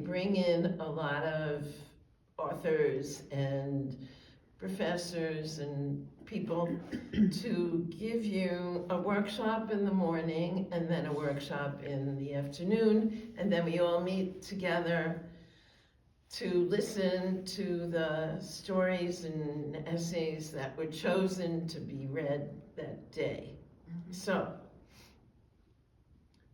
bring in a lot of authors and professors and people to give you a workshop in the morning and then a workshop in the afternoon, and then we all meet together to listen to the stories and essays that were chosen to be read that day. So,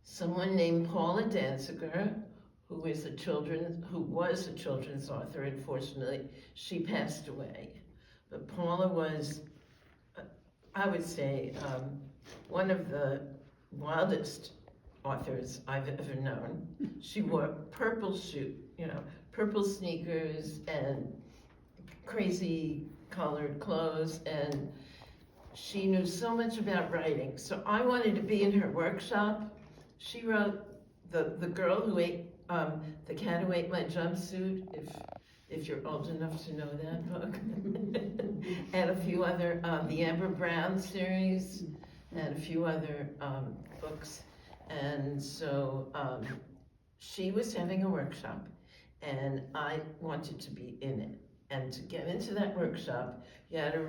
someone named Paula Danziger, who was a children's author, unfortunately, she passed away. But Paula was, I would say, one of the wildest authors I've ever known. She wore purple purple sneakers and crazy colored clothes, and she knew so much about writing. So I wanted to be in her workshop. She wrote the girl who ate, the cat who ate my jumpsuit, if you're old enough to know that book, and a few other, the Amber Brown series, and a few other books. And so she was having a workshop, and I wanted to be in it. And to get into that workshop, you had to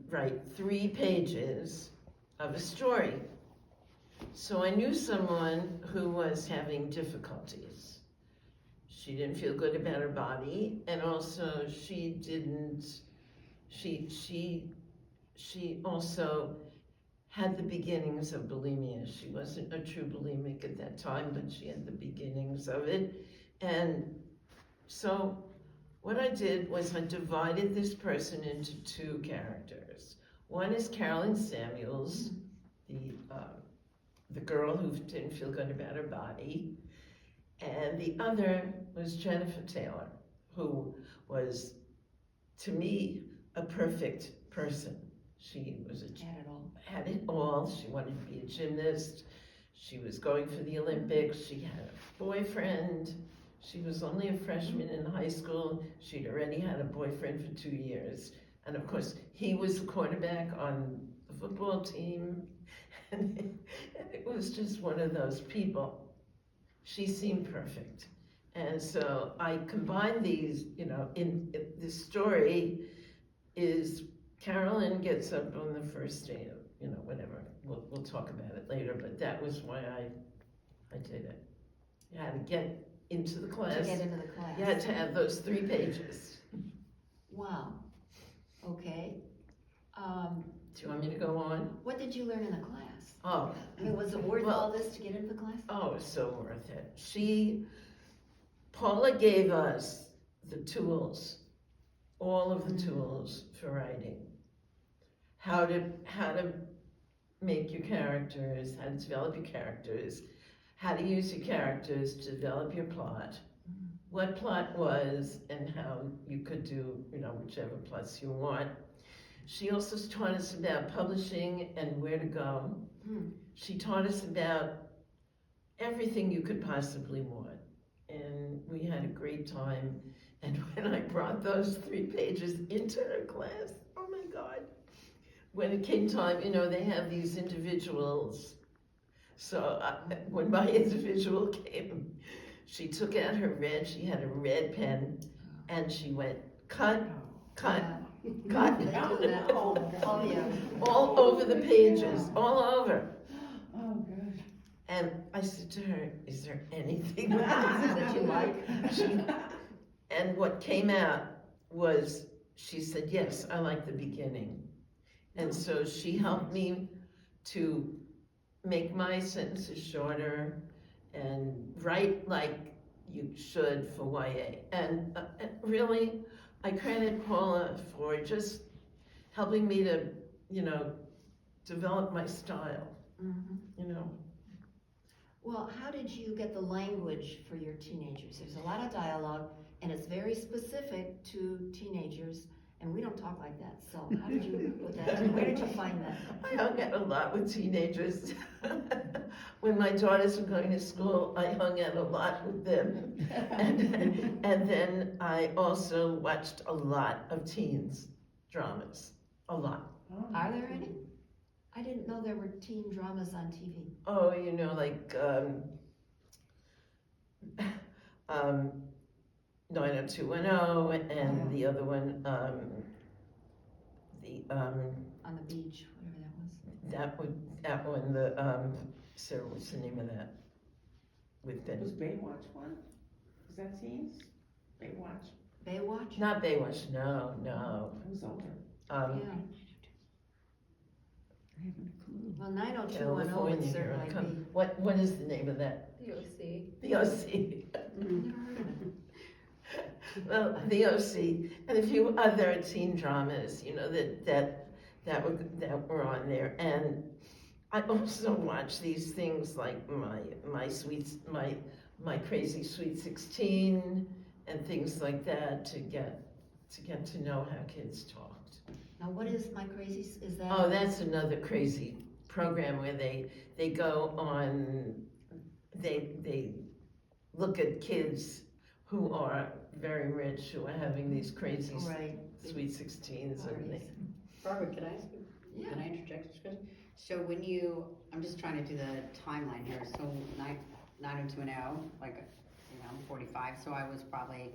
write 3 pages of a story. So I knew someone who was having difficulties. She didn't feel good about her body, and also she also had the beginnings of bulimia. She wasn't a true bulimic at that time, but she had the beginnings of it. And so what I did was I divided this person into 2 characters. One is Carolyn Samuels, the girl who didn't feel good about her body, and the other was Jennifer Taylor, who was, to me, a perfect person. She was had it all. She wanted to be a gymnast. She was going for the Olympics. She had a boyfriend. She was only a freshman in high school. She'd already had a boyfriend for 2 years. And of course, he was the quarterback on the football team. And it was just one of those people. She seemed perfect. And so I combined these, in this story is Carolyn gets up on the first day of, whatever. We'll talk about it later, but that was why I did it. You had to get into the class. To get into the class. You had to have those 3 pages. Wow. Okay. Do you want me to go on? What did you learn in the class? Oh. I mean, was it worth all this to get into the class? Oh, it was so worth it. Paula gave us the tools, all of the tools for writing. How to make your characters, how to develop your characters, how to use your characters to develop your plot, what plot was, and how you could do, whichever plots you want. She also taught us about publishing and where to go. She taught us about everything you could possibly want. And we had a great time. And when I brought those 3 pages into her class, oh my God. When it came time, they have these individuals. So when my individual came, she took out she had a red pen, and she went, cut, cut, cut. Oh, yeah. All over the pages, all over. Oh, good. And I said to her, is there anything that you like? And what came out was, she said, yes, I like the beginning. And so she helped me to make my sentences shorter and write like you should for YA. And really, I credit Paula for just helping me to, develop my style, Well, how did you get the language for your teenagers? There's a lot of dialogue, and it's very specific to teenagers, and we don't talk like that. So how did you put that in? Where did you find that? I hung out a lot with teenagers. When my daughters were going to school, I hung out a lot with them. And then I also watched a lot of teens dramas, a lot. Are there any? I didn't know there were teen dramas on TV. Oh, like 90210, and the other one, On the beach, whatever that one, Sarah, what's the name of that? With Was Ben, Baywatch one? Was that teens? Baywatch? was. Baywatch? not Baywatch, no. It was older. Yeah. I haven't a clue. Well, 90210 California, would here certainly I come. be. What is the name of that? The OC. The OC. Never heard of it. Well, the OC, and a few other teen dramas, you know, that were on there. And I also watch these things like my Crazy Sweet 16 and things like that to get to know how kids talked. Now, what is My Crazy, is that? Oh, that's another crazy program where they go on, they look at kids who are very rich, who are having these crazy Right. Sweet 16s and they, Barbara, can I ask you, Yeah. can I interject this question? So when I'm just trying to do the timeline here, so 90210, like, I'm 45, so I was probably,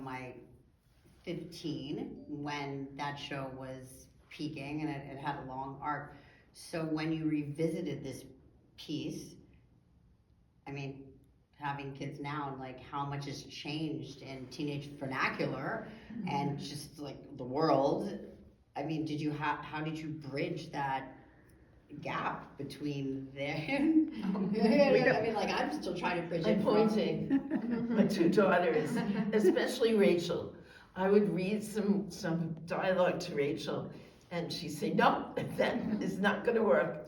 my 15 when that show was peaking and it had a long arc. So when you revisited this piece, I mean, having kids now, and like how much has changed in teenage vernacular and just like the world. I mean, how did you bridge that gap between there? I mean, like I'm still trying to bridge it. I'm pointing my two daughters, especially Rachel. I would read some dialogue to Rachel and she'd say, no, that is not gonna work.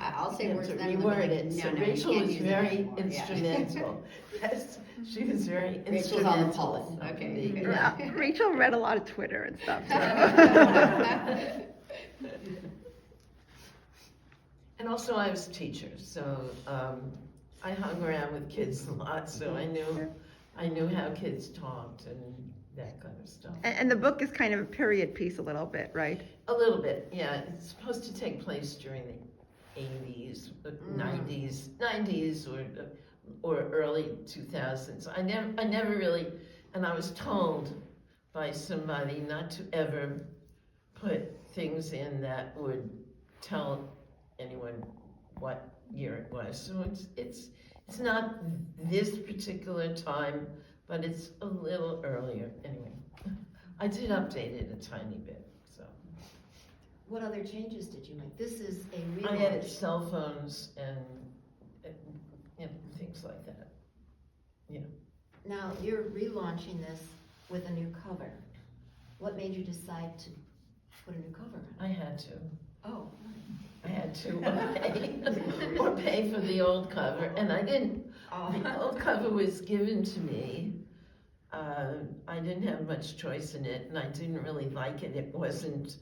I'll say You have words to then. reword it. So you Rachel can't was use it very anymore. Yeah. instrumental. Yes, she was very Rachel's on the instrumental. pulse. Okay, good. Yeah. Rachel read a lot of Twitter and stuff. And also I was a teacher, so I hung around with kids a lot, so I knew how kids talked and that kind of stuff. And the book is kind of a period piece a little bit, right? A little bit, yeah. It's supposed to take place during the 80s, 90s or early 2000s. I never really, and I was told by somebody not to ever put things in that would tell anyone what year it was. So it's not this particular time, but it's a little earlier. Anyway, I did update it a tiny bit. So What other changes did you make? This is a I added relaunch. cell phones and things like that. Now, you're relaunching this with a new cover. What made you decide to put a new cover on? I had to. Oh, I had to or pay for the old cover, and I didn't. The old cover was given to me. I didn't have much choice in it, and I didn't really like it. It wasn't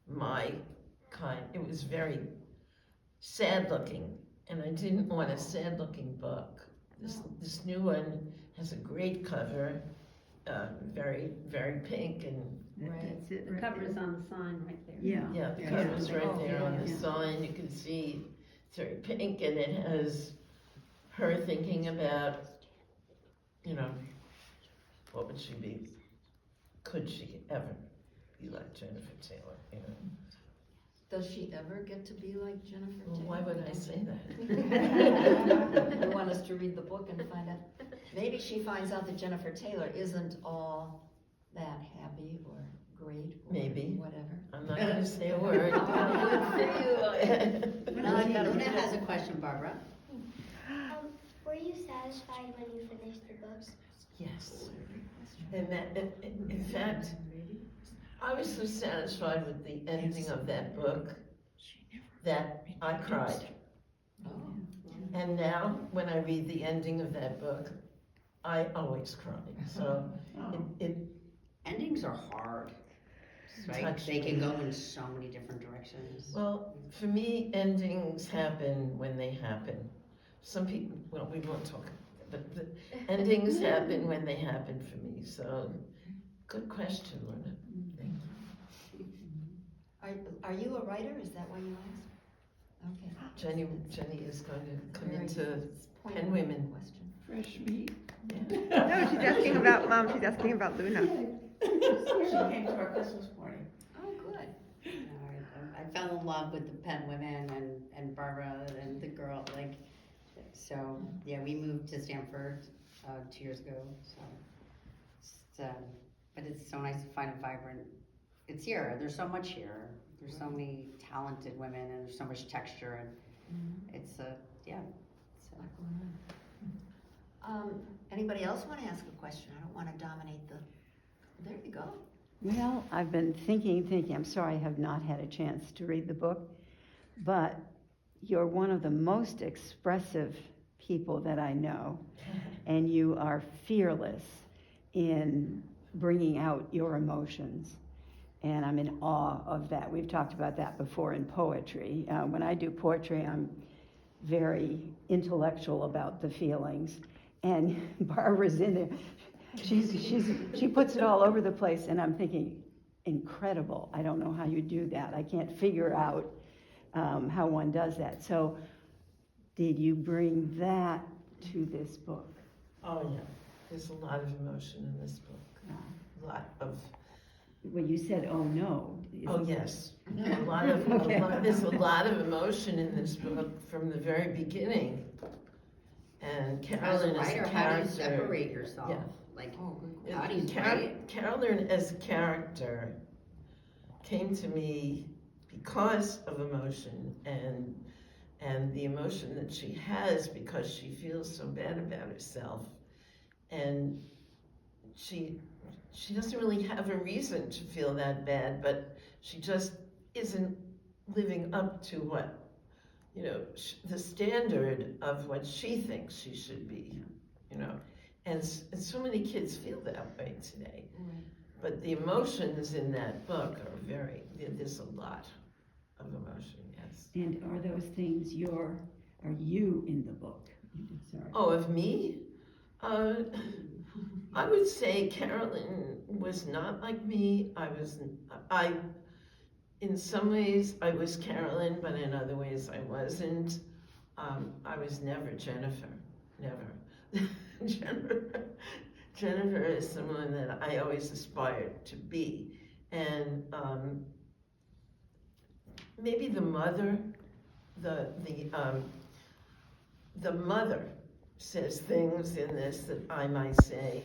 my kind. It was very sad looking, and I didn't want a sad looking book. This new one has a great cover, very, very pink, and right. The cover's on the sign right there. yeah, the cover's right there on the sign. You can see it's very pink, and it has her thinking about, what would she be? Could she ever be like Jennifer Taylor? Does she ever get to be like Jennifer Well, Taylor? why would I say that? You want us to read the book and find out. Maybe she finds out that Jennifer Taylor isn't all that happy or great or Maybe. whatever. I'm not gonna say a word. Now I've got Luna has a question, Barbara. Were you satisfied when you finished the books? Yes. And in fact, I was so satisfied with the ending of that book that I cried. Oh. And now, when I read the ending of that book, I always cry. So it Endings are hard, right? touched They can me. go in so many different directions. Well, for me, endings happen when they happen. Some people, well, we won't talk about it, but endings happen when they happen for me. So, good question, Lorna. Thank you. Are you a writer? Is that why you asked? Okay. Jenny is going to come Very into point Pen of Women. question. Fresh meat. No, she's asking about, Mom, she's asking about Luna. She came to our Christmas party. Oh, good. You know, I fell in love with the Penn women and Barbara and the girl, like, so, yeah, we moved to Stanford, 2 years ago, so, but it's so nice to find a vibrant, it's here, there's so much here, there's so many talented women, and there's so much texture, and it's, yeah, so. Anybody else wanna ask a question? I don't wanna dominate the, there you go. Well, I've been thinking, I'm sorry I have not had a chance to read the book, but you're one of the most expressive people that I know, and you are fearless in bringing out your emotions, and I'm in awe of that. We've talked about that before in poetry. When I do poetry, I'm very intellectual about the feelings, and Barbara's in there. She puts it all over the place, and I'm thinking, incredible. I don't know how you do that. I can't figure out how one does that. So, did you bring that to this book? Oh, yeah, there's a lot of emotion in this book, a lot of, Well, you said, oh no. oh, yes. No. There's a lot of emotion in this book from the very beginning. And As a Carolyn is a writer, character. how do you separate yourself? Yeah. Like, Oh, good. how do you write? Carolyn as a character came to me because of emotion and the emotion that she has because she feels so bad about herself, and she doesn't really have a reason to feel that bad, but she just isn't living up to what, you know, the standard of what she thinks she should be, you know, and so many kids feel that way today. But the emotions in that book are there's a lot of emotion, yes. And are those things are you in the book? Sorry. Oh, of me? I would say Carolyn was not like me. In some ways I was Carolyn, but in other ways I wasn't. I was never Jennifer, never. Jennifer is someone that I always aspired to be. And maybe the mother, the mother says things in this that I might say,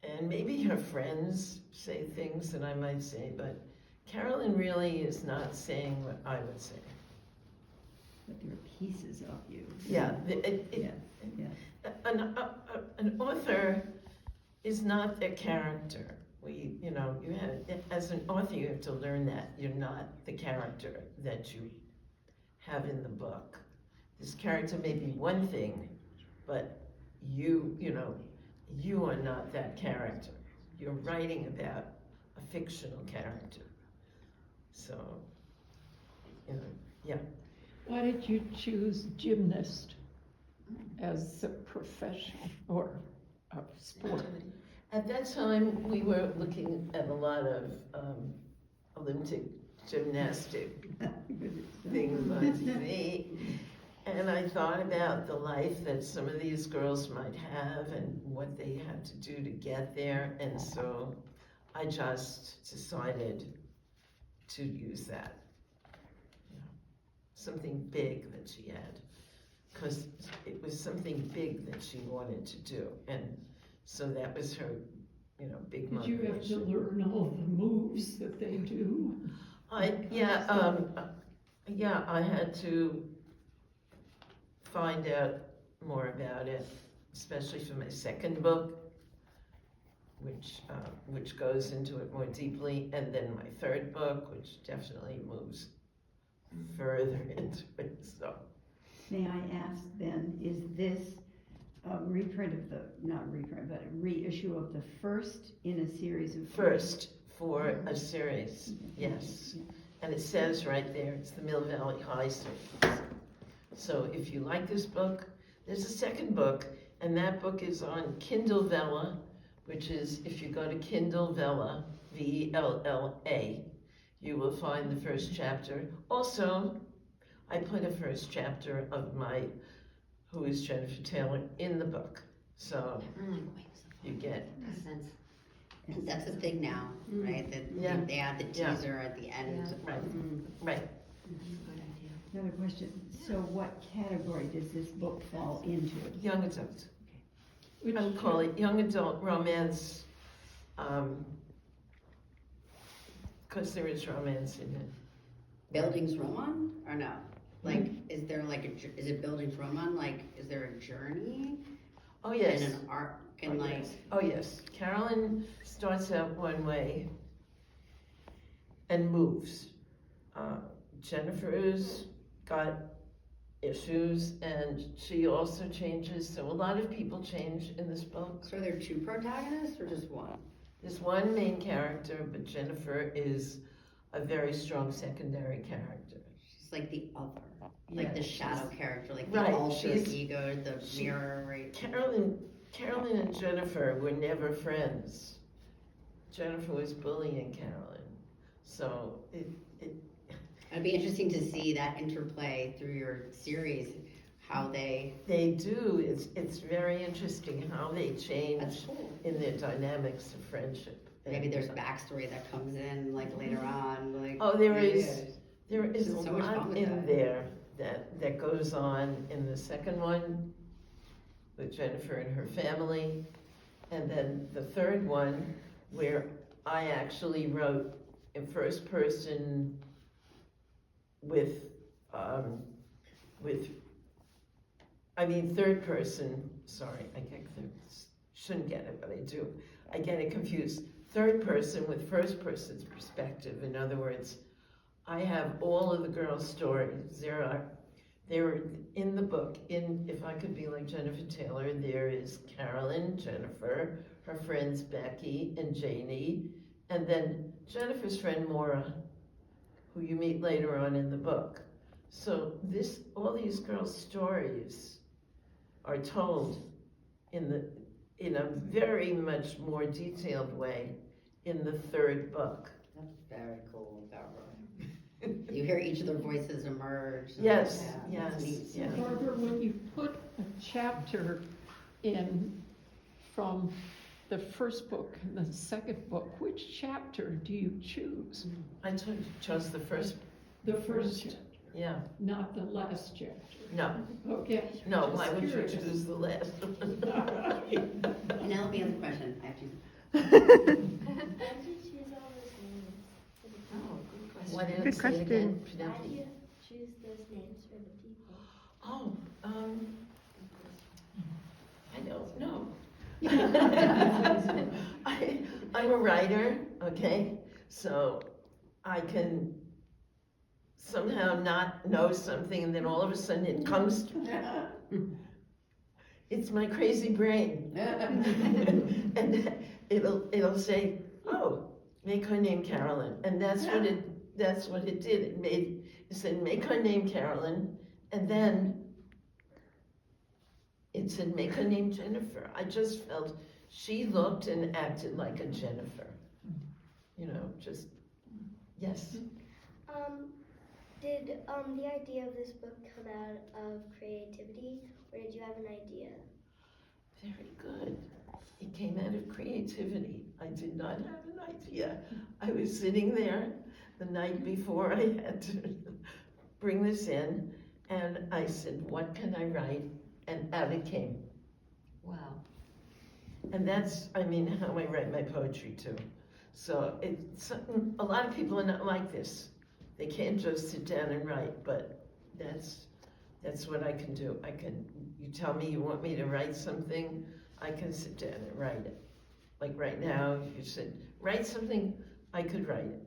and maybe her friends say things that I might say, but Carolyn really is not saying what I would say. But there are pieces of you. Yeah, Yeah. an author is not a character. As an author, you have to learn that you're not the character that you have in the book. This character may be one thing, but you are not that character. You're writing about a fictional character. So, yeah. Why did you choose gymnast as a profession or a sport? At that time, we were looking at a lot of Olympic gymnastic things on TV, and I thought about the life that some of these girls might have and what they had to do to get there, and so I just decided to use that. Something big that she had, because it was something big that she wanted to do, and so that was her, big Did you have to motivation. learn all the moves that they do? I had to find out more about it, especially for my second book, which goes into it more deeply, and then my third book, which definitely moves further into it. So, May I ask then, is this a reprint of not reprint, but a reissue of the first in a series of? first for a series, yes. And it says right there, it's the Mill Valley High series. So if you like this book, there's a second book, and that book is on Kindle Vella, which is, if you go to Kindle Vella, Vella, you will find the first chapter. Also, I put a first chapter of who is Jennifer Taylor, in the book. So you get, Makes sense. That's a thing now, right? That Yeah. they add the Yeah. teaser at the end. right, Mm, right. Good idea. Another question, so what category does this book fall into? Young adult. Which I would call it young adult romance, because there is romance in it. Bildungsroman or no? Like, is there like is it Bildungsroman? Like, is there a journey Oh, yes. and an arc and Oh, like? yes. Oh, yes. Carolyn starts out one way and moves. Jennifer's got issues and she also changes, so a lot of people change in this book. So are there two protagonists or just one? There's one main character, but Jennifer is a very strong secondary character. She's like the other, like the Yes, shadow character, like the right, alter she's- ego, the she- mirror, right? Carolyn and Jennifer were never friends. Jennifer was bullying Carolyn, so It'd be interesting to see that interplay through your series, how they. they do. It's very interesting how they That's change cool. in their dynamics of friendship. Maybe there's backstory that comes in like later on, like. Oh, there yeah, is. yeah. There is a So much fun lot with in that. there that goes on in the second one with Jennifer and her family, and then the third one where I actually wrote in first person third person, sorry, shouldn't get it, but I do. I get it confused. Third person with first person's perspective. In other words, I have all of the girls' stories. They're in the book. If I Could Be Like Jennifer Taylor, there is Carolyn, Jennifer, her friends Becky and Janie, and then Jennifer's friend Maura, who you meet later on in the book. So all these girls' stories are told in a very much more detailed way in the third book. That's very cool, Deborah. You hear each of their voices emerge. and- Yes, yeah, that's yes, neat. yes. Barbara, when you put a chapter in from the first book and the second book, which chapter do you choose? I chose the first, The first chapter, yeah, not the last chapter. no, Okay. no, just why would you curious. choose the last one? And now the other question, I have to. How did you choose all those names? Oh, good question. What Good did it say again? How do Penelope? you choose those names for the people? Oh, I don't know. I'm a writer, okay, so I can somehow not know something and then all of a sudden it comes to me. It's my crazy brain. And it'll say, oh, make her name Carolyn, and that's what it did. It said, make her name Carolyn, and then it said, make her name Jennifer. I just felt she looked and acted like a Jennifer. You know, just, yes. Did the idea of this book come out of creativity, or did you have an idea? Very good. It came out of creativity. I did not have an idea. I was sitting there the night before I had to bring this in, and I said, what can I write? And out it came. Wow. And that's, how I write my poetry too. So a lot of people are not like this. They can't just sit down and write, but that's what I can do. You tell me you want me to write something, I can sit down and write it. Like right now, if you said, write something, I could write it.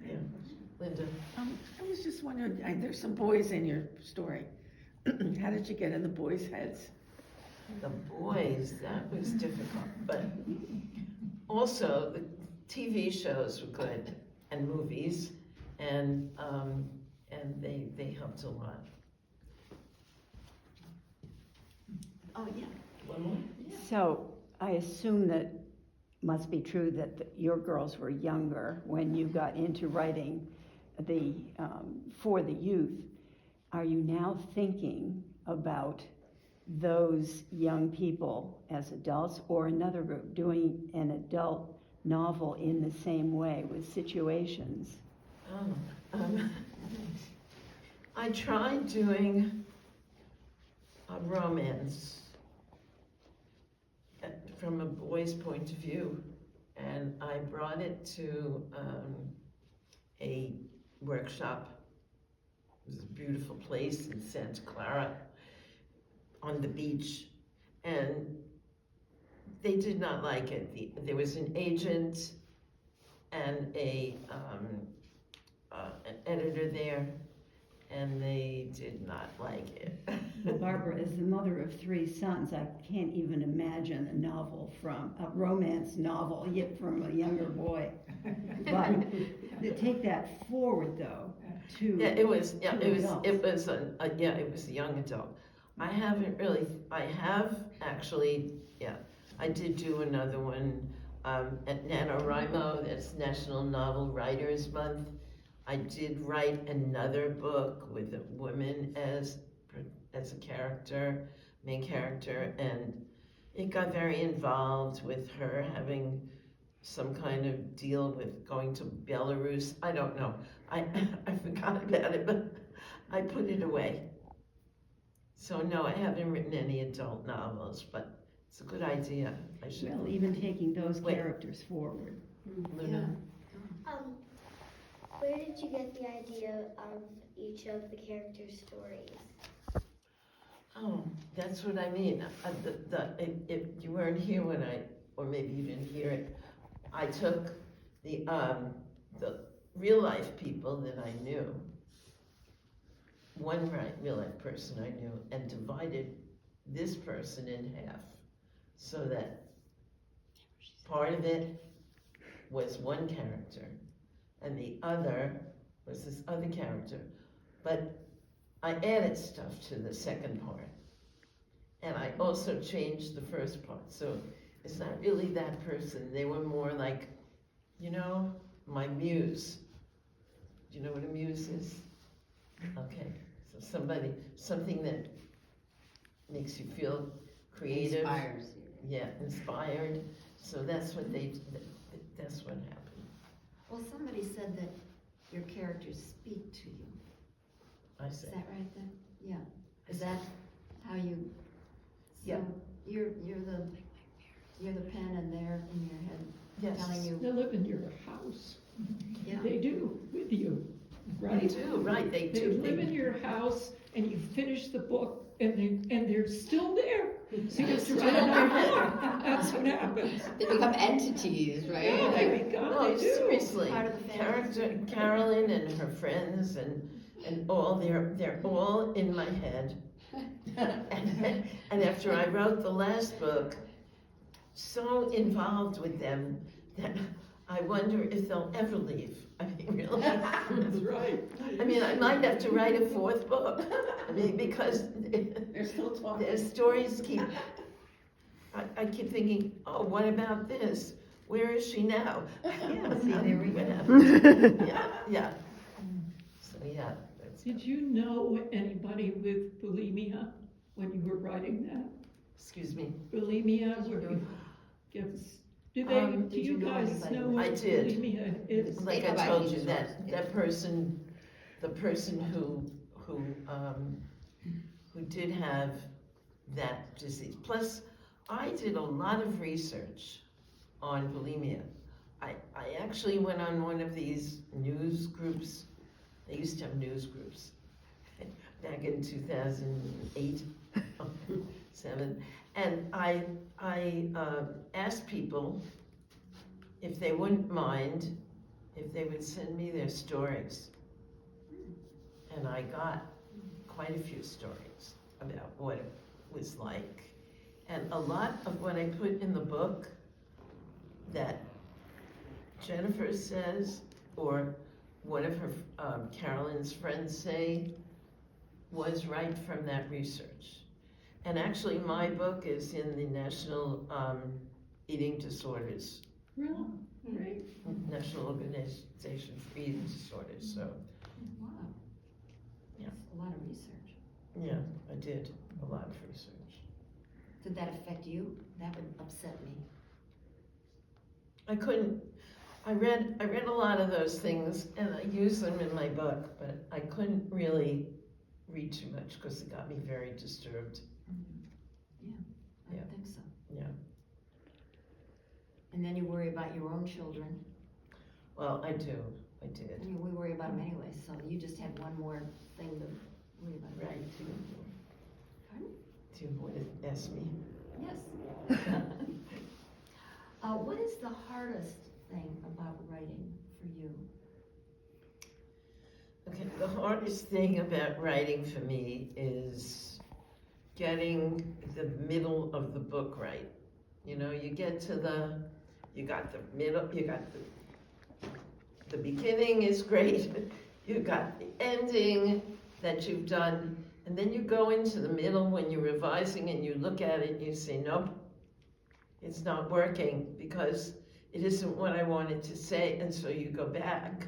Yeah. Linda? I was just wondering, there's some boys in your story. How did you get in the boys' heads? The boys, that was difficult, but also the TV shows were good, and movies, and they helped a lot. Oh, yeah. One more? So I assume that must be true that your girls were younger when you got into writing for the youth. Are you now thinking about those young people as adults, or another group doing an adult novel in the same way with situations? Oh, I tried doing a romance from a boy's point of view, and I brought it to a workshop. It was a beautiful place in Santa Clara on the beach, and they did not like it. There was an agent and an editor there, and they did not like it. Well, Barbara, as the mother of 3 sons, I can't even imagine a romance novel, yet from a younger boy. But to take that forward, though, to Yeah, it was adults. it was a young adult. I have actually, I did do another one at NaNoWriMo, that's National Novel Writers Month. I did write another book with a woman as a character, main character, and it got very involved with her having some kind of deal with going to Belarus. I don't know. I forgot about it, but I put it away. So no, I haven't written any adult novels, but it's a good idea. I should. Well, even taking those Wait. characters forward. Luna. Where did you get the idea of each of the characters' stories? Oh, that's what I mean. If you weren't here when or maybe you didn't hear it, I took the real life people that I knew, one real life person I knew, and divided this person in half, so that part of it was one character, and the other was this other character. But I added stuff to the second part, and I also changed the first part, so it's not really that person. They were more like, my muse. Do you know what a muse is? Okay, so something that makes you feel creative. Inspires you. Yeah, inspired. So that's what happened. Well, somebody said that your characters speak to you. I Is said. that right then? Yeah. Is that how you? Yeah. So you're the pen and they're in your head Yes. telling you. They live in your house. Yeah. They do, with you, They right? do, right, they They do. live in your house and you finish the book and they're still there. So you have to write another book. That's what happens. They become entities, Yeah, right? they become, No, they do. seriously, Part of the family. Carolyn and her friends and all, they're all in my head. And after I wrote the last book, so involved with them that I wonder if they'll ever leave. I mean, really. That's right. I mean, I might have to write a 4th book. I mean, because They're still talking. their stories keep. I keep thinking, oh, what about this? Where is she now? Yeah, see, there we go. Yeah. So yeah. Did you know anybody with bulimia when you were writing that? Excuse me. Bulimia, Did you where know- you get, do Um, do did you you know guys anybody know with- what I did. bulimia is? Like I Think about told each you, source. that person, the person who did have that disease. Plus, I did a lot of research on bulimia. I actually went on one of these news groups. They used to have news groups back in 2008, 7, and I asked people if they wouldn't mind if they would send me their stories. And I got quite a few stories about what it was like. And a lot of what I put in the book that Jennifer says, or one of her, Carolyn's friends say, was right from that research. And actually, my book is in the National Eating Disorders, Really? Great. National Organization for Eating Disorders, so, Wow. Yeah. That's a lot of research. yeah, I did a lot of research. Did that affect you? That would upset me. I couldn't, I read a lot of those things and I use them in my book, but I couldn't really read too much because it got me very disturbed. I don't think so. Yeah. And then you worry about your own children. Well, I did. I mean, we worry about them anyway, so you just had one more thing to worry about. Right. Pardon? Do you want to ask me? Yes. What is the hardest thing about writing for you? Okay, the hardest thing about writing for me is getting the middle of the book right. You know, you got the middle, you got the beginning is great, you got the ending that you've done, and then you go into the middle when you're revising and you look at it and you say, nope, it's not working because it isn't what I wanted to say, and so you go back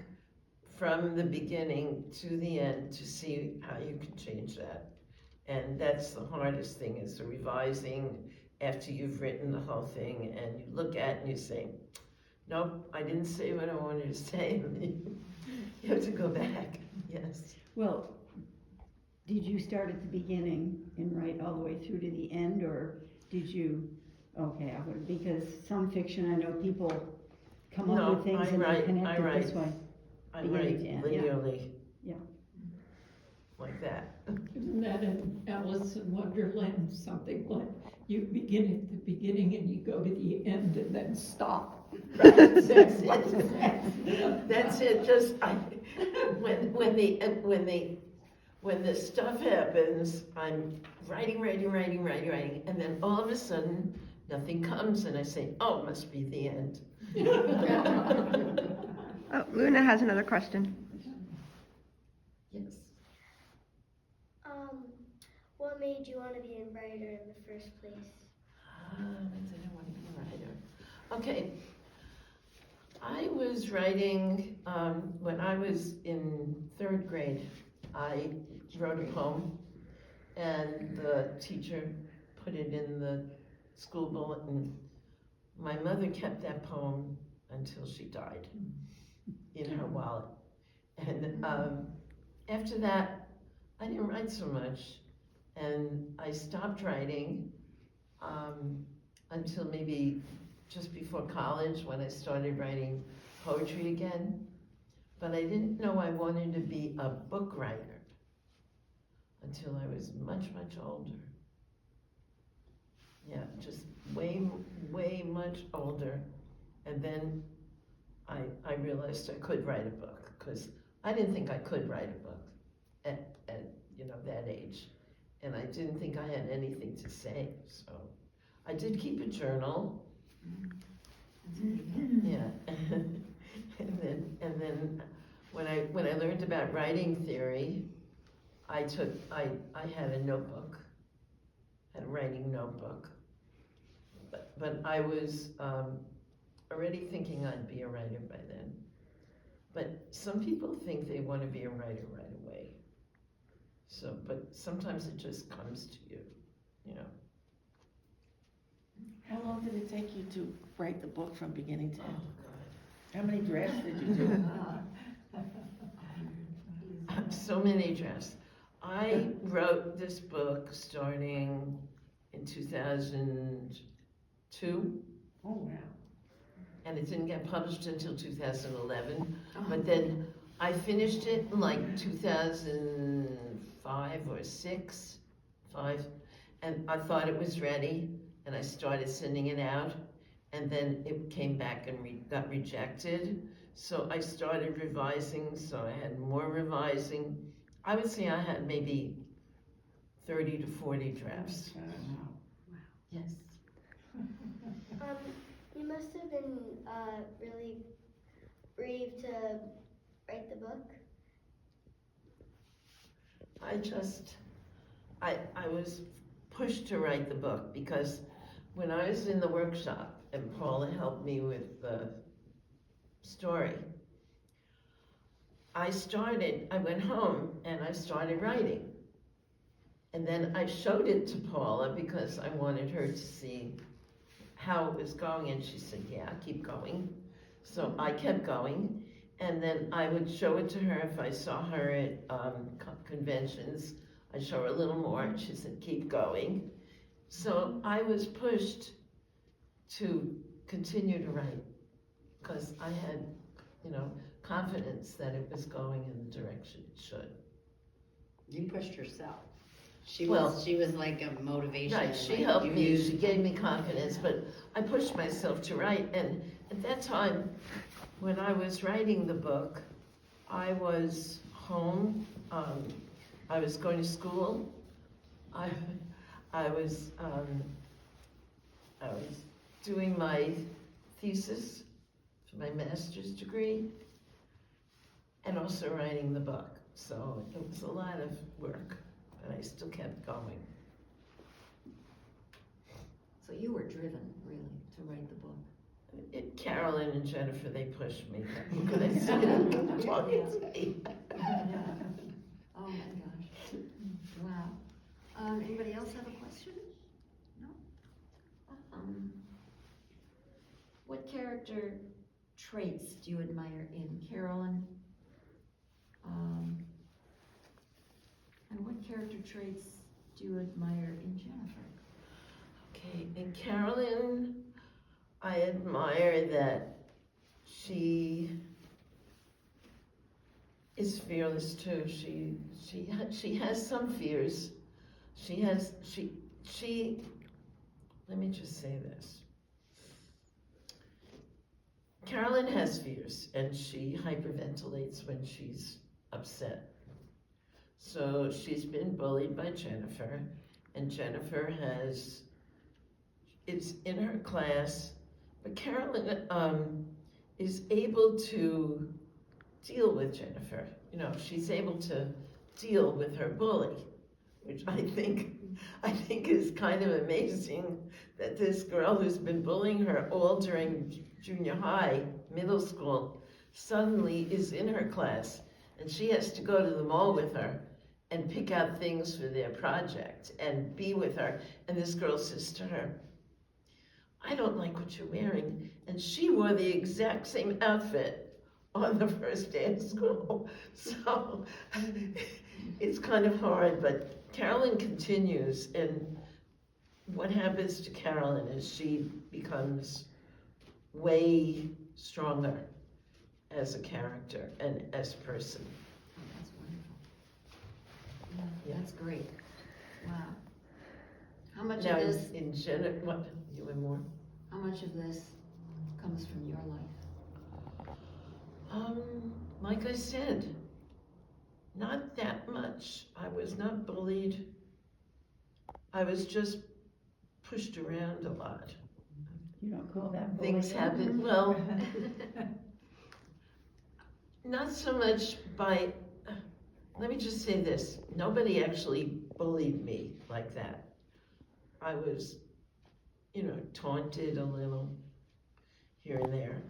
from the beginning to the end to see how you can change that. And that's the hardest thing, is the revising after you've written the whole thing and you look at it and you say, nope, I didn't say what I wanted to say. You have to go back, yes. Well, did you start at the beginning and write all the way through to the end, or did you, okay, because some fiction, I know people come No, up with things I and write- they connect I it write. this way. I Beginning write to end, yeah. linearly. Yeah. Like that. Isn't that in Alice in Wonderland, something like you begin at the beginning and you go to the end and then stop? That's it. That's it, just, when the stuff happens, I'm writing, and then all of a sudden, nothing comes, and I say, oh, it must be the end. Oh, Luna has another question. Yes. What made you want to be a writer in the first place? When did I want to be a writer? Okay. I was writing, when I was in 3rd grade, I wrote a poem, and the teacher put it in the school bulletin. My mother kept that poem until she died in her wallet. And after that, I didn't write so much, and I stopped writing until maybe just before college, when I started writing poetry again. But I didn't know I wanted to be a book writer until I was much, much older. Yeah, just way much older. And then I realized I could write a book, because I didn't think I could write a book at that age. And I didn't think I had anything to say, so I did keep a journal. Yeah. and then when I learned about writing theory, I had a notebook, had a writing notebook. But I was already thinking I'd be a writer by then. But some people think they want to be a writer right away. So, but sometimes it just comes to you, you know. How long did it take you to write the book from beginning to Oh, end? God. How many drafts did you do? So many drafts. I wrote this book starting in 2002, Oh, wow. and it didn't get published until 2011. But then I finished it in like 2005 or 5, and I thought it was ready, and I started sending it out, and then it came back and got rejected. So I started revising, so I had more revising. I would say I had maybe 30 to 40 drafts. Yes. You must have been really brave to write the book. I was pushed to write the book because when I was in the workshop and Paula helped me with the story, I went home and I started writing. And then I showed it to Paula because I wanted her to see how it was going, and she said, yeah, keep going. So I kept going, and then I would show it to her if I saw her at conventions. I'd show her a little more, and she said, keep going. So I was pushed to continue to write because I had, confidence that it was going in the direction it should. You pushed yourself. She Well- was like a motivation. Right, she like, helped you me, knew- she gave me confidence, but I pushed myself to write, and at that time, when I was writing the book, I was home, I was going to school, I was doing my thesis for my master's degree, and also writing the book, so it was a lot of work, but I still kept going. So you were driven, really, to write the book. Carolyn and Jennifer, they pushed me. Because I started talking to me. Oh my gosh. Wow. Anybody else have a question? No? What character traits do you admire in Carolyn? And what character traits do you admire in Jennifer? Okay, and Carolyn, I admire that she is fearless too. She has some fears. Let me just say this. Carolyn has fears, and she hyperventilates when she's upset. So she's been bullied by Jennifer, and Jennifer is in her class, but Carolyn is able to deal with Jennifer. She's able to deal with her bully, which I think is kind of amazing that this girl who's been bullying her all during junior high, middle school, suddenly is in her class, and she has to go to the mall with her and pick out things for their project and be with her. And this girl says to her, I don't like what you're wearing. And she wore the exact same outfit on the first day of school. So it's kind of hard, but Carolyn continues, and what happens to Carolyn is she becomes way stronger as a character and as a person. Oh, that's wonderful. Yeah. That's great. Wow. How much Now, of this, in what, you and more? how much of this comes from your life? Like I said, not that much. I was not bullied. I was just pushed around a lot. You don't call that Things bullying? happen, well, not so much by, let me just say this, nobody actually bullied me like that. I was, taunted a little here and there,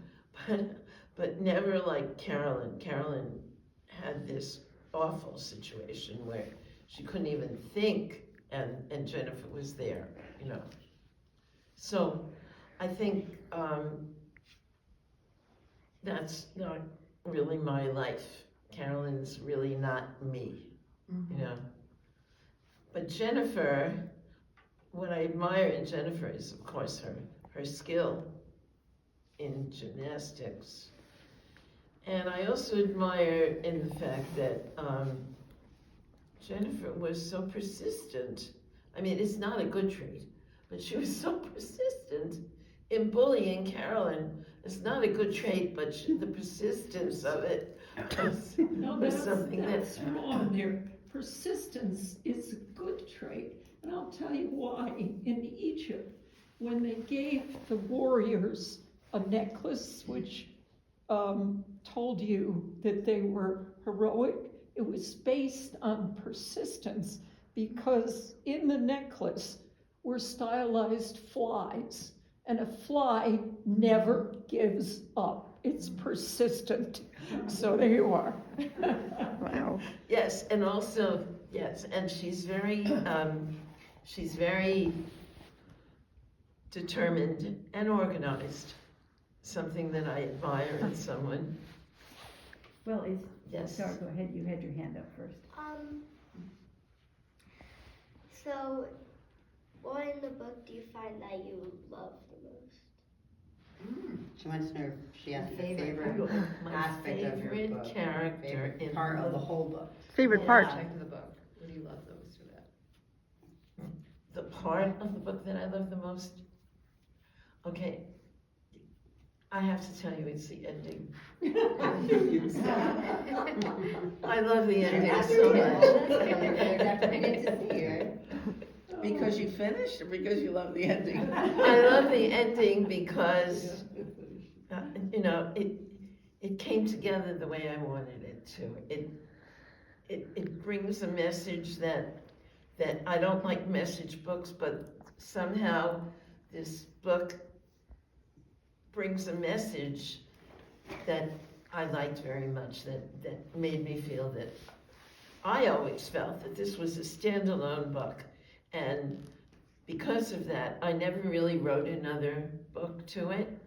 but never like Carolyn. Carolyn had this awful situation where she couldn't even think, and Jennifer was there, So I think that's not really my life. Carolyn's really not me, But Jennifer, what I admire in Jennifer is, of course, her skill in gymnastics. And I also admire in the fact that Jennifer was so persistent. I mean, it's not a good trait, but she was so persistent in bullying Carolyn. It's not a good trait, but the persistence of it No, was something that's that... wrong there. Persistence is a good trait, and I'll tell you why. In Egypt, when they gave the warriors a necklace which told you that they were heroic, it was based on persistence, because in the necklace were stylized flies, and a fly never gives up. It's persistent. So there you are. Wow. Yes, and also Yes, and she's very determined and organized, something that I admire in someone. Well, it's, Yes. sorry, go ahead, you had your hand up first. So, what in the book do you find that you love the most? She wants to know if she has a Favorite. favorite My aspect of your favorite book. character Favorite in part the of the book. whole book. Favorite Yeah. part? Aspect of the book. What do you love the most about it? The part of the book that I love the most? Okay, I have to tell you, it's the ending. I love the ending so much. Because you finished or because you love the ending? I love the ending because, you know, it came together the way I wanted it to. It brings a message that I don't like message books, but somehow this book brings a message that I liked very much, that made me feel that I always felt that this was a standalone book. And because of that, I never really wrote another book to it.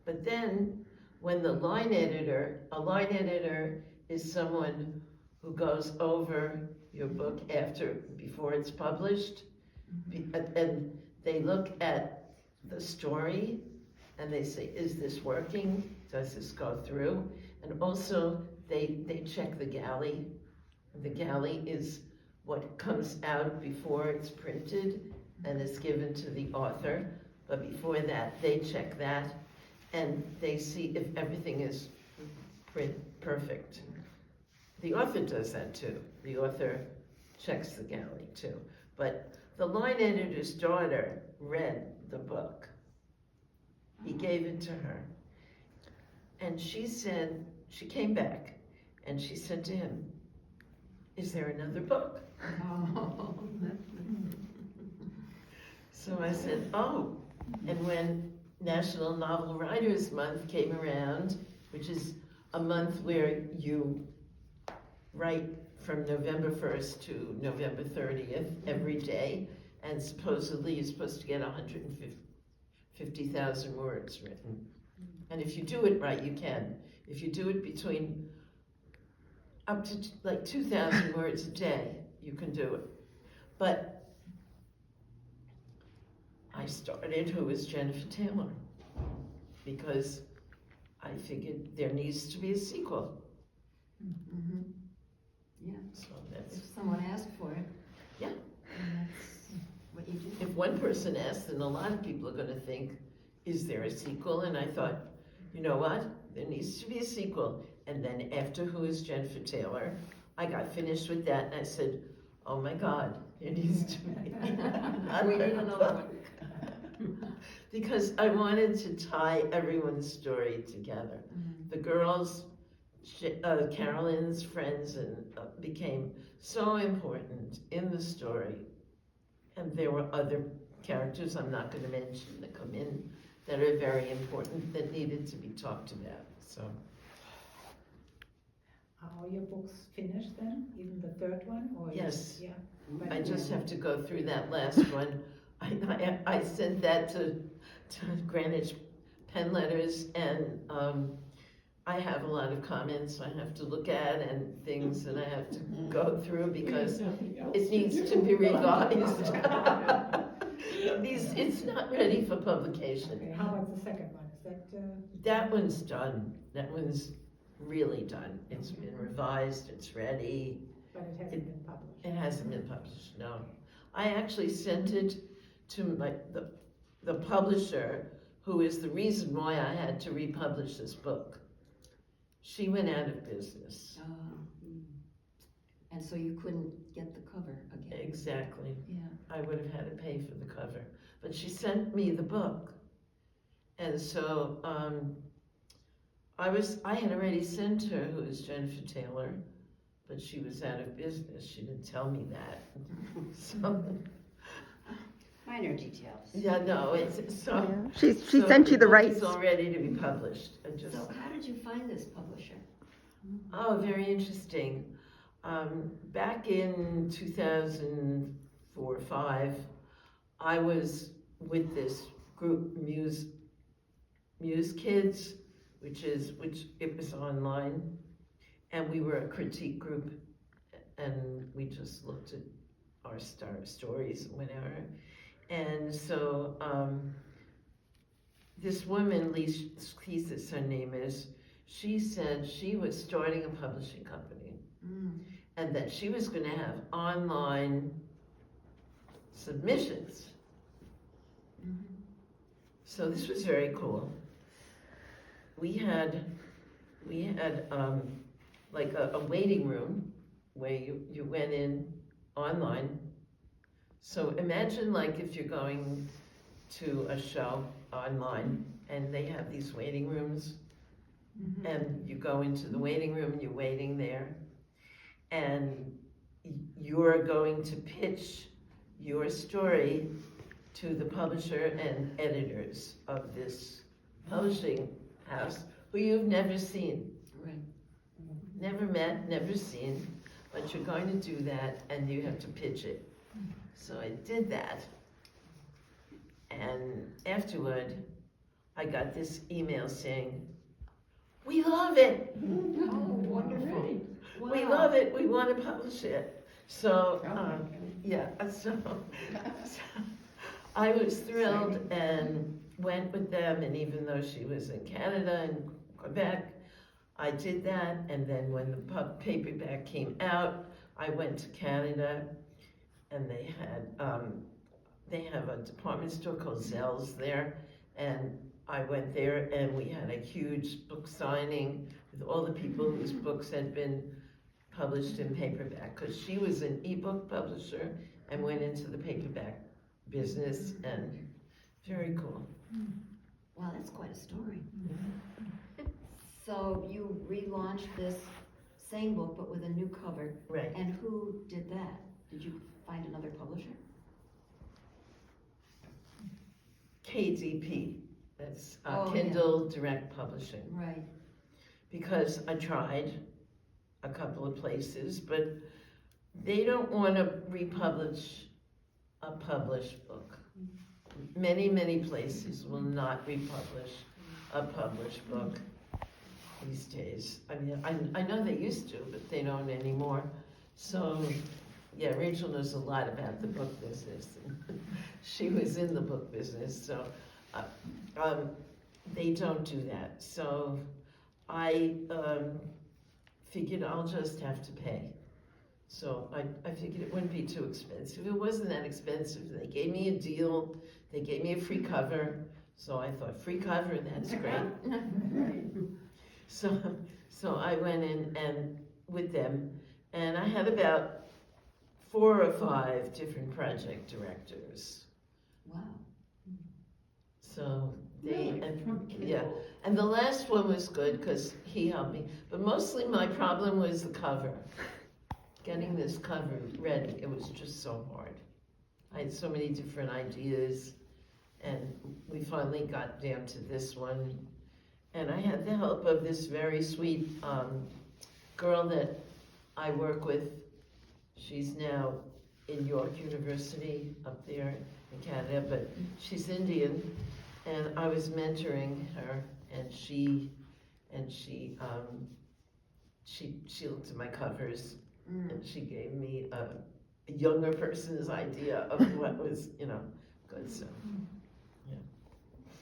But then when a line editor is someone who goes over your book before it's published, and they look at the story and they say, is this working? Does this go through? And also they check the galley. The galley is what comes out before it's printed and is given to the author. But before that, they check that and they see if everything is perfect. The author does that too. The author checks the galley too. But the line editor's daughter read the book. He gave it to her. And she said, she came back and she said to him, is there another book? So I said, oh. And when National Novel Writers Month came around, which is a month where you write from November 1st to November 30th every day, and supposedly you're supposed to get 150,000 words written. And if you do it right, you can. If you do it between up to like 2,000 words a day, you can do it. But I started Who is Jennifer Taylor? Because I figured there needs to be a sequel. Mm-hmm. Yeah, So that's, if someone asked for it. Yeah. And that's what you do. if one person asked, then a lot of people are gonna think, is there a sequel? And I thought, you know what? There needs to be a sequel. And then after Who is Jennifer Taylor, I got finished with that and I said, oh my God, there needs to be We need another one. Because I wanted to tie everyone's story together. The girls, Carolyn's friends, and became so important in the story. And there were other characters I'm not going to mention that come in that are very important that needed to be talked about. So Are all your books finished then, even the third one? Or yes, Yeah. I just have to go through that last one. I sent that to Greenwich Pen Letters, and I have a lot of comments I have to look at and things that I have to go through because it needs to be revised. It's not ready for publication. Okay, how about the second one? Is that, That one's done. That one's really done. It's been revised, it's ready. but it hasn't been published? It hasn't been published, no. I actually sent it to the publisher, who is the reason why I had to republish this book. She went out of business. And so you couldn't get the cover again? Exactly. Yeah. I would have had to pay for the cover. But she sent me the book. And so I had already sent her Who is Jennifer Taylor, but she was out of business. She didn't tell me that. So, Minor details. yeah, no, it's so. She so sent you the book rights. is all ready to be published. I just, So how did you find this publisher? oh, very interesting. Back in 2004, 5, I was with this group, Muse Kids, which it was online, and we were a critique group, and we just looked at our stories and whatever. And so this woman, Lisa's her name is, she said she was starting a publishing company, and that she was going to have online submissions. So this was very cool. We had like a waiting room where you went in online. So imagine like if you're going to a show online and they have these waiting rooms, and you go into the waiting room, you're waiting there, and you're going to pitch your story to the publisher and editors of this publishing house who you've never seen. Right. Never met, never seen, but you're going to do that and you have to pitch it. So I did that, and afterward I got this email saying, "We love it! Oh, wonderful. We Wow. love it, we want to publish it." So, so I was thrilled and went with them, and even though she was in Canada and Quebec, I did that, and then when the paperback came out, I went to Canada, and they have a department store called Zell's there, and I went there, and we had a huge book signing with all the people whose books had been published in paperback, because she was an ebook publisher and went into the paperback business, and very cool. Wow, that's quite a story. So you relaunched this same book but with a new cover, Right. and who did that? Did you find another publisher? KDP, that's Oh, Kindle Direct Publishing. Right. Because I tried a couple of places, but they don't want to republish a published book. Many places will not republish a published book these days. I mean, I know they used to, but they don't anymore. So, yeah, Rachel knows a lot about the book business. She was in the book business, so they don't do that. So I figured I'll just have to pay. So I figured it wouldn't be too expensive. It wasn't that expensive. They gave me a deal. They gave me a free cover. So I thought, free cover, that's great. So I went in and with them, and I had about 4 or 5 different project directors. Wow. So they, Really? From Kindle? yeah, and the last one was good because he helped me. But mostly my problem was the cover. Getting this cover ready, it was just so hard. I had so many different ideas, and we finally got down to this one. And I had the help of this very sweet girl that I work with. She's now in York University up there in Canada, but she's Indian, and I was mentoring her, and she looked at my covers, and she gave me a younger person's idea of what was, good. So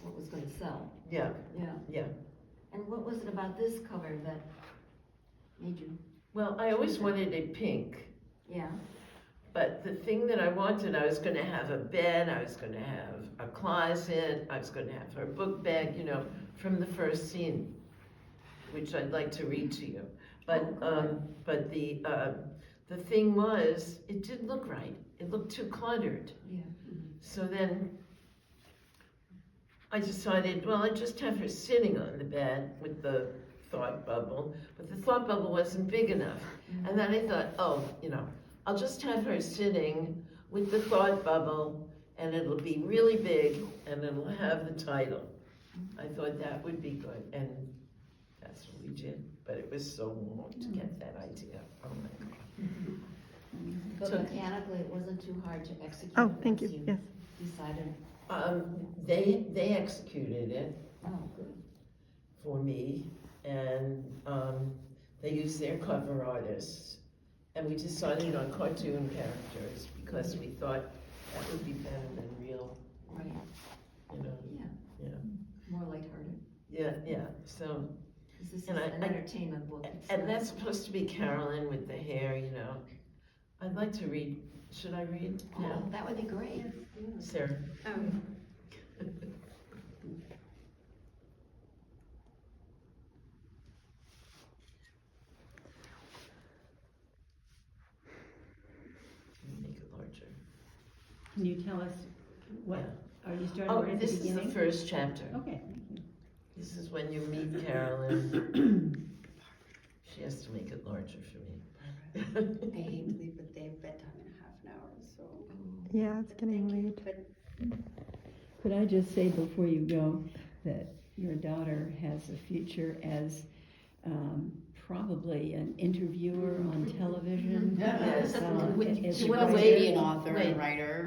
What was going to sell? yeah. Yeah. And what was it about this cover that made you? Well, I always wanted it pink. Yeah. But the thing that I wanted, I was going to have a bed, I was going to have a closet, I was going to have her book bag, from the first scene, which I'd like to read to you. But but the thing was, it didn't look right. It looked too cluttered. Yeah. So then I decided, well, I'd just have her sitting on the bed with the thought bubble, but the thought bubble wasn't big enough. And then I thought, I'll just have her sitting with the thought bubble, and it'll be really big, and it'll have the title. I thought that would be good, and that's what we did. But it was so long to get that idea. Oh my God. But So- mechanically, it wasn't too hard to execute. Oh, thank you, once yes. Decided, They executed it oh, good. for me, and, they used their cover artists. And we decided on cartoon characters, because we thought that would be better than real, Right, you know, yeah. Yeah. More lighthearted, yeah, so. 'cause this is And an entertainment book. It's And not- that's supposed to be Carolyn with the hair, you know. I'd like to read, should I read? Oh, that would be great. Sarah? Make it larger. Can you tell us what, are you starting Oh, right at the this is the beginning? first chapter. Okay, thank you. This is when you meet Carolyn. She has to make it larger for me. I hate to leave, but they have bedtime in half an hour, so. Yeah, it's getting late. But Could I just say before you go that your daughter has a future as probably an interviewer on television? Yes. as she a wants to writer. be an author Wait. and writer.